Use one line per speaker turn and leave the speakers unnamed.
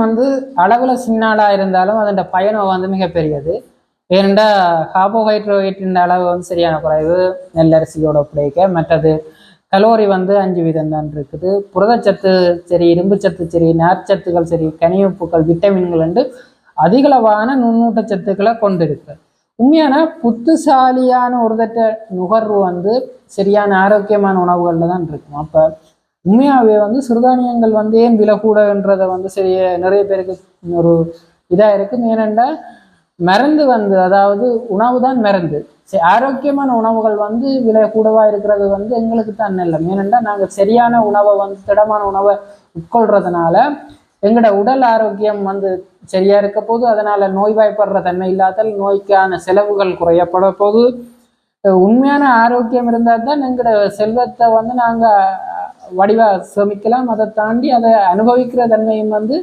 வந்து அளவுல சின்னாளா இருந்தாலும் அதோட பயணம் வந்து மிகப்பெரியது. ஏனென்றா கார்போஹைட்ரேட்டின் அளவு வந்து சரியான குறைவு நெல்லரிசியோட ஒப்படைக்க. மற்றது கலோரி வந்து 5% தான் இருக்குது. புரதச்சத்து சரி, இரும்புச்சத்து சரி, நார்ச்சத்துக்கள் சரி, கனியுப்புக்கள், விட்டமின்கள் என்று அதிகளவான நுண்ணூட்டச்சத்துக்களை கொண்டிருக்கு. உண்மையான புத்துசாலியான ஒரு தட்ட நுகர்வு வந்து சரியான ஆரோக்கியமான உணவுகள்ல தான் இருக்கும். அப்ப உண்மையாவே வந்து சிறுதானியங்கள் வந்து ஏன் விலை கூடன்றதை வந்து சரிய நிறைய பேருக்கு ஒரு இதா இருக்கும். ஏனென்றா மருந்து வந்து, அதாவது உணவு தான் மருந்து. ஆரோக்கியமான உணவுகள் வந்து விலை கூடவா இருக்கிறது வந்து எங்களுக்கு தான் நல்ல. ஏனென்றா நாங்கள் சரியான உணவை வந்து திடமான உணவை உட்கொள்றதுனால எங்களோட உடல் ஆரோக்கியம் வந்து சரியா இருக்க போது, அதனால நோய்வாய்ப்படுற தன்மை இல்லாதல், நோய்க்கான செலவுகள் குறையப்பட போது. உண்மையான ஆரோக்கியம் இருந்தால் தான் எங்களோட செல்வத்தை வந்து நாங்கள் வடிவா சேமிக்கலாம். அதை தாண்டி அதை அனுபவிக்கிற தன்மையும் வந்து